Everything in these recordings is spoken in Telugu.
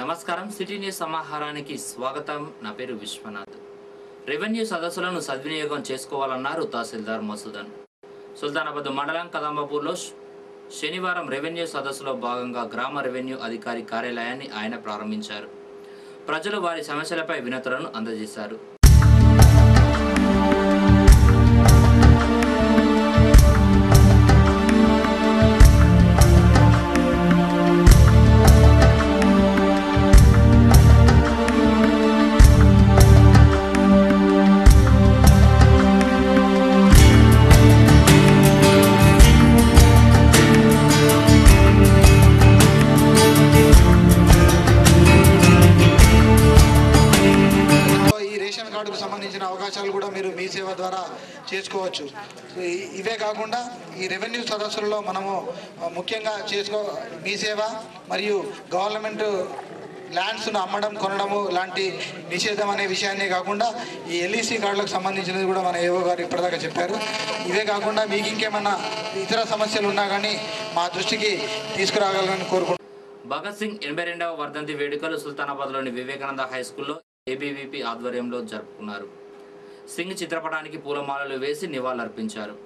నమస్కారం. సిటీ న్యూస్ సమాహారానికి స్వాగతం. నా పేరు విశ్వనాథ్. రెవెన్యూ సదస్సులను సద్వినియోగం చేసుకోవాలన్నారు తహసీల్దార్ మసూదన్. సుల్తానాబాద్ మండలం కదంబపూర్లో శనివారం రెవెన్యూ సదస్సులో భాగంగా గ్రామ రెవెన్యూ అధికారి కార్యాలయాన్ని ఆయన ప్రారంభించారు. ప్రజలు వారి సమస్యలపై వినతులను అందజేశారు. కార్డుకు సంబంధించిన అవకాశాలు కూడా మీరు మీ సేవ ద్వారా చేసుకోవచ్చు. ఇవే కాకుండా ఈ రెవెన్యూ సదస్సులలో మనము ముఖ్యంగా మీ సేవ మరియు గవర్నమెంట్ ల్యాండ్స్ను అమ్మడం కొనడము లాంటి నిషేధం అనే విషయాన్నే కాకుండా ఈ ఎల్ఈసి కార్డులకు సంబంధించినది కూడా మన ఏవో గారు ఇప్పటిదాకా చెప్పారు. ఇవే కాకుండా మీకు ఇంకేమన్నా ఇతర సమస్యలు ఉన్నా కానీ మా దృష్టికి తీసుకురాగలని కోరుకుంటున్నాను. భగత్ సింగ్ 82వ వర్ధంతి వేడుకలు సుల్తానాబాద్లోని వివేకానంద హై స్కూల్లో ఏబీవీపీ ఆధ్వర్యంలో జరుపుకున్నారు. సింగ్ చిత్రపటానికి పూలమాలలు వేసి నివాళులర్పించారు.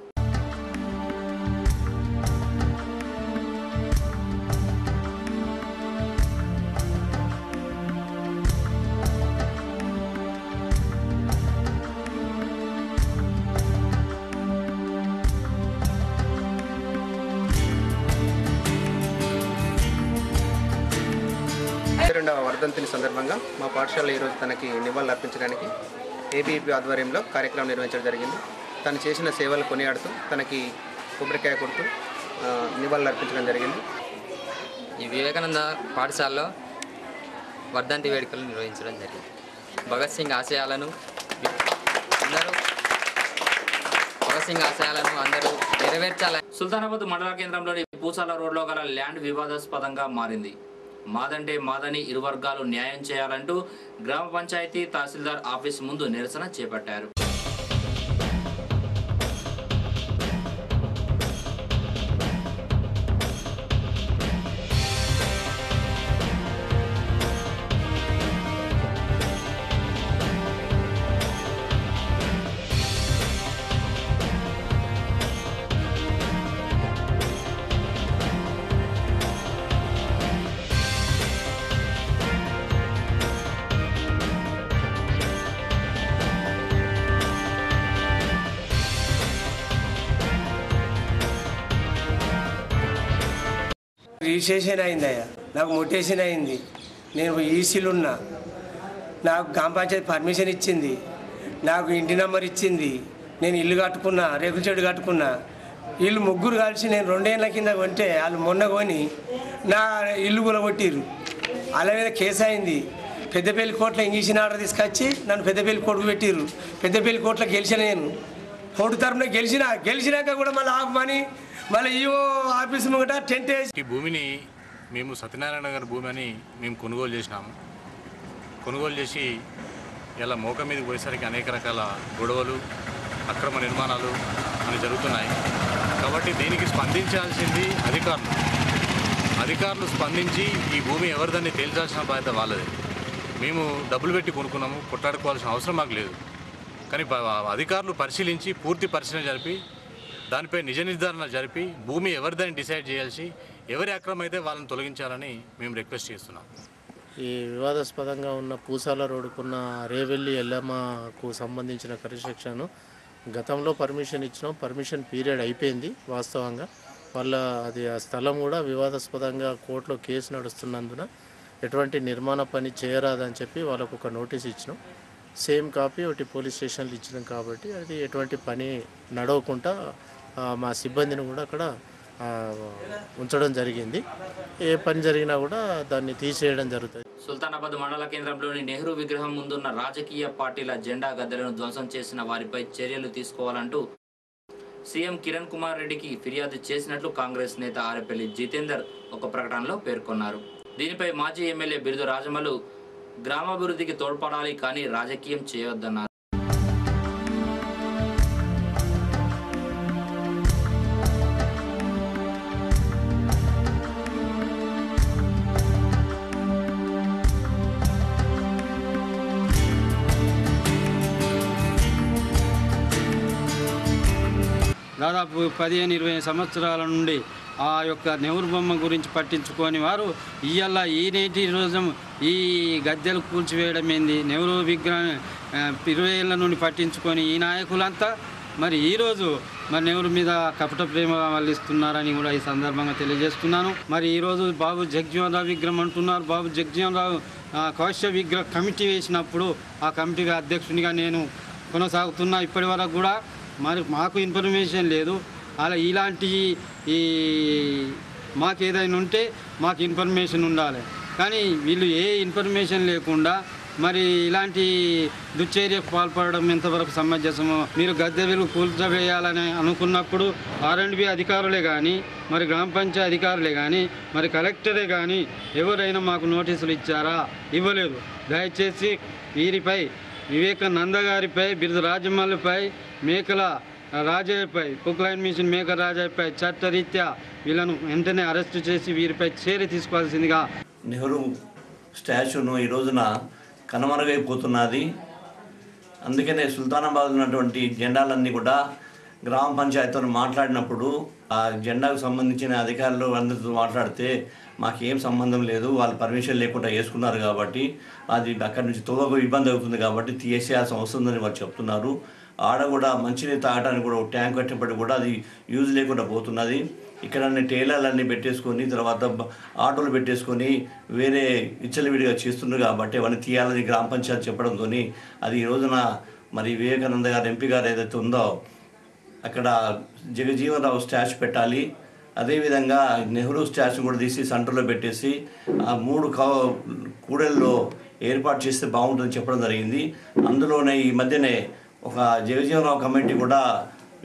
రెండవ వర్ధంతిని సందర్భంగా మా పాఠశాల ఈరోజు తనకి నివాళులు అర్పించడానికి ఏబీవీపీ ఆధ్వర్యంలో కార్యక్రమం నిర్వహించడం జరిగింది. తను చేసిన సేవలు కొనియాడుతూ తనకి కొబ్బరికాయ కొడుతూ నివాళులు అర్పించడం జరిగింది. ఈ వివేకానంద పాఠశాలలో వర్ధంతి వేడుకలు నిర్వహించడం జరిగింది. భగత్ సింగ్ ఆశయాలను అందరూ నెరవేర్చాలని సుల్తానాబాద్ మండల కేంద్రంలోని పూసాల రోడ్లో గల ల్యాండ్ వివాదాస్పదంగా మారింది. మాదంటే మాదని ఇరు వర్గాలు న్యాయం చేయాలంటూ గ్రామ పంచాయతీ తహసీల్దార్ ఆఫీస్ ముందు నిరసన చేపట్టారు. రిజిస్ట్రేషన్ అయిందయ్యా, నాకు మొటేషన్ అయింది. నేను ఈసీలు ఉన్నా, నాకు గ్రామ పంచాయతీ పర్మిషన్ ఇచ్చింది, నాకు ఇంటి నెంబర్ ఇచ్చింది, నేను ఇల్లు కట్టుకున్నా, రేకుల చెడు కట్టుకున్నా. వీళ్ళు ముగ్గురు కలిసి నేను 2 ఏళ్ళ కింద కొంటే వాళ్ళు మొన్న కొని నా ఇల్లు కూలగొట్టిర్రు. వాళ్ళ మీద కేసు అయింది. పెద్దపల్లి కోర్టులో ఇంగ్లీషన్ ఆర్డర్ తీసుకొచ్చి నన్ను పెద్దపల్లి కోర్టుకు పెట్టిర్రు. పెద్దపల్లి కోర్టులో గెలిచిన నేను కోర్టు తరఫున గెలిచినాక కూడా మళ్ళీ ఆపమని మళ్ళీ ఈవో ఆఫీస్ ముంగట టెంట్ వేసి ఈ భూమిని మేము సత్యనారాయణ గారి భూమి అని మేము కొనుగోలు చేసినాము. కొనుగోలు చేసి ఇలా మోక మీదకి పోయేసరికి అనేక రకాల గొడవలు, అక్రమ నిర్మాణాలు అని జరుగుతున్నాయి. కాబట్టి దీనికి స్పందించాల్సింది అధికారులు స్పందించి ఈ భూమి ఎవరిదాన్ని తేల్చాల్సిన బాధ్యత వాళ్ళది. మేము డబ్బులు పెట్టి కొనుక్కున్నాము, కొట్టాడుకోవాల్సిన అవసరం మాకు లేదు. కానీ అధికారులు పరిశీలించి పూర్తి పరిశీలన జరిపి దానిపై నిజ నిర్ధారణ జరిపి భూమి ఎవరిదాన్ని డిసైడ్ చేయాల్సి ఎవరి అక్రమం అయితే వాళ్ళని తొలగించాలని మేము రిక్వెస్ట్ చేస్తున్నాం. ఈ వివాదాస్పదంగా ఉన్న పూసాల రోడ్డుకున్న రేవెల్లి ఎల్లమ్మకు సంబంధించిన కన్స్ట్రక్షన్ గతంలో పర్మిషన్ ఇచ్చినాం. పర్మిషన్ పీరియడ్ అయిపోయింది. వాస్తవంగా అది ఆ స్థలం కూడా వివాదాస్పదంగా కోర్టులో కేసు నడుస్తున్నందున ఎటువంటి నిర్మాణ పని చేయరాదని చెప్పి వాళ్ళకు ఒక నోటీస్ ఇచ్చినాం. సేమ్ కాపీ ఒకటి పోలీస్ స్టేషన్లు ఇచ్చినాం. కాబట్టి అది ఎటువంటి పని నడవకుండా మా సిబ్బందిని కూడా అక్కడ ఉంచడం జరిగింది. ఏ పని జరిగినా కూడా దాన్ని తీసేయడం జరుగుతుంది. సుల్తానాబాద్ మండల కేంద్రంలోని నెహ్రూ విగ్రహం ముందున్న రాజకీయ పార్టీల జెండా గద్దెలను ధ్వంసం చేసిన వారిపై చర్యలు తీసుకోవాలంటూ సీఎం కిరణ్ కుమార్ రెడ్డికి ఫిర్యాదు చేసినట్లు కాంగ్రెస్ నేత ఆరెపల్లి జితేందర్ ఒక ప్రకటనలో పేర్కొన్నారు. దీనిపై మాజీ ఎమ్మెల్యే బిరుదు రాజమల్లు గ్రామాభివృద్ధికి తోడ్పడాలి, కానీ రాజకీయం చేయవద్దన్నారు. దాదాపు 15-20 సంవత్సరాల నుండి ఆ యొక్క నెహ్రూ బొమ్మ గురించి పట్టించుకొని వారు ఇవాళ ఈ నేటి రోజు ఈ గద్దెలు కూల్చివేయడం ఏంది, నెహ్రూ విగ్రహం 20 ఏళ్ళ నుండి పట్టించుకొని ఈ నాయకులంతా మరి ఈరోజు మరి నెహ్రూ మీద కపట ప్రేమ వల్లిస్తున్నారని కూడా ఈ సందర్భంగా తెలియజేస్తున్నాను. మరి ఈరోజు బాబు జగజ్జీవన్ రావు విగ్రహం అంటున్నారు. బాబు జగజ్జీవన్ రావు కౌశ విగ్రహ కమిటీ వేసినప్పుడు ఆ కమిటీగా అధ్యక్షునిగా నేను కొనసాగుతున్నా. ఇప్పటి వరకు కూడా మరి మాకు ఇన్ఫర్మేషన్ లేదు. అలా ఇలాంటి ఈ మాకు ఏదైనా ఉంటే మాకు ఇన్ఫర్మేషన్ ఉండాలి, కానీ వీళ్ళు ఏ ఇన్ఫర్మేషన్ లేకుండా మరి ఇలాంటి దుశ్చర్యకు పాల్పడడం ఎంతవరకు సమంజసమో. మీరు గద్దెలు కూల్చవేయాలని అనుకున్నప్పుడు R&B అధికారులే కానీ, మరి గ్రామ పంచాయతీ అధికారులే కానీ, మరి కలెక్టరే కానీ ఎవరైనా మాకు నోటీసులు ఇచ్చారా? ఇవ్వలేదు. దయచేసి వీరిపై వివేకానంద గారిపై, బిరుదు రాజమౌళిపై, మేకల రాజయ్యపై, కుక్లైన్ మిషన్ మేకల రాజయ్యపై చట్టరీత్యా వీళ్ళను వెంటనే అరెస్టు చేసి వీరిపై చర్య తీసుకోవాల్సిందిగా. నెహ్రూ స్టాచ్యూను ఈ రోజున కనుమరుగైపోతున్నది. అందుకనే సుల్తానాబాద్ ఉన్నటువంటి జెండాలన్నీ కూడా గ్రామ పంచాయతీతో మాట్లాడినప్పుడు ఆ జెండాకు సంబంధించిన అధికారులు అందరితో మాట్లాడితే మాకేం సంబంధం లేదు, వాళ్ళు పర్మిషన్ లేకుండా వేసుకున్నారు కాబట్టి అది అక్కడి నుంచి తోవకు ఇబ్బంది అవుతుంది కాబట్టి తీసేయాల్సిన అవసరం ఉందని వారు చెప్తున్నారు. ఆడ కూడా మంచినీరు తాగడానికి కూడా ఒక ట్యాంక్ కట్టినప్పటికీ కూడా అది యూజ్ లేకుండా పోతున్నది. ఇక్కడ టైలర్లన్నీ పెట్టేసుకొని తర్వాత ఆటోలు పెట్టేసుకొని వేరే విచ్చలవిడిగా చేస్తున్నారు కాబట్టి అవన్నీ తీయాలని గ్రామ పంచాయతీ చెప్పడంతో అది ఈ రోజున మరి వివేకానంద గారు ఎంపీ గారు ఏదైతే ఉందో అక్కడ జగజీవన్ రావు స్టాచ్యూ పెట్టాలి. అదేవిధంగా నెహ్రూ స్టాచ్యూ కూడా తీసి సెంటర్లో పెట్టేసి ఆ 3 కూడల్లో ఏర్పాటు చేస్తే బాగుంటుందని చెప్పడం జరిగింది. అందులోనే ఈ మధ్యనే ఒక జగజీవన్ రావు కమిటీ కూడా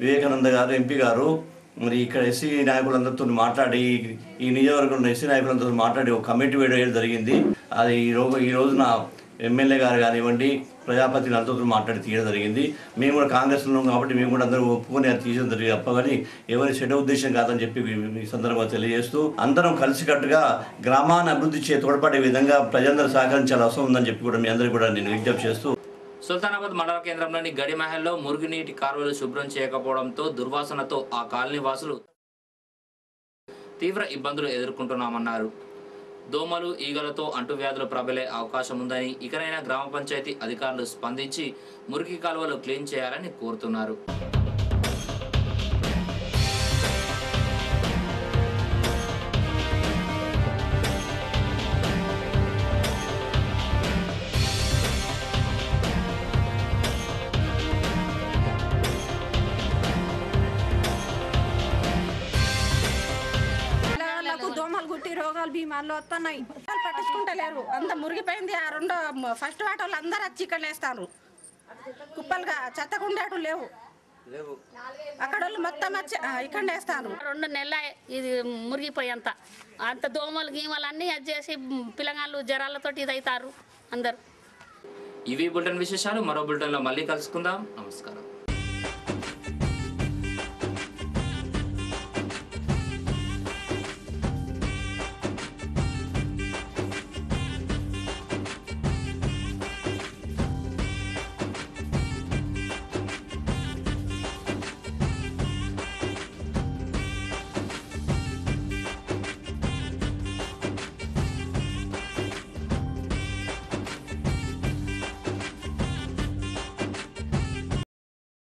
వివేకానంద గారు ఎంపీ గారు మరి ఇక్కడ ఎస్సీ నాయకులందరితో మాట్లాడి ఈ నియోజకవర్గంలో ఎస్సీ నాయకులందరితో మాట్లాడి ఒక కమిటీ వేయడం జరిగింది. అది ఈ రోజున ఎమ్మెల్యే గారు కానివ్వండి ప్రజాపతిని అందరితో మాట్లాడి తీయడం జరిగింది. మేము కూడా కాంగ్రెస్లో ఉన్నాం కాబట్టి మేము కూడా అందరూ ఒప్పుకొని అది తీయడం జరిగింది తప్ప కానీ ఎవరి చెడ్డ ఉద్దేశం కాదని చెప్పి ఈ సందర్భంగా తెలియజేస్తూ అందరం కలిసికట్టుగా గ్రామాన్ని అభివృద్ధి తోడ్పడే విధంగా ప్రజలందరూ సహకరించాల్సిన అవసరం ఉందని చెప్పి కూడా మీ అందరికీ కూడా నేను విజ్ఞప్తి చేస్తూ సుల్తానాబాద్ మండల కేంద్రంలోని గడిమహల్లో మురుగునీటి కాలువలు శుభ్రం చేయకపోవడంతో దుర్వాసనతో ఆ కాలనీ వాసులు తీవ్ర ఇబ్బందులు ఎదుర్కొంటున్నామన్నారు. దోమలు ఈగలతో అంటువ్యాధులు ప్రబలే అవకాశం ఉందని ఇకనైనా గ్రామ పంచాయతీ అధికారులు స్పందించి మురికి కాలువలు క్లీన్ చేయాలని కోరుతున్నారు. రోగాలు బీమార్లు వస్తున్నాయి, పట్టించుకుంటలేరు. అంత మురిగిపోయింది. ఆ 2 ఫస్ట్ వాటర్లు అందరూ వచ్చి ఇక్కడ వేస్తారు. కుప్పలుగా చెత్తకుండేటు లేవు, అక్కడ వాళ్ళు మొత్తం వచ్చి ఇక్కడ వేస్తారు. 2 నెలల ఇది మురిగిపోయేంత అంత దోమలు గీమలు అన్నీ అది చేసి పిల్లగాళ్ళు జ్వరాలతో ఇది అవుతారు అందరు. ఇవి బులెటిన్ విశేషాలు. మరో బులెటిన్లో మళ్ళీ కలుసుకుందాం. నమస్కారం.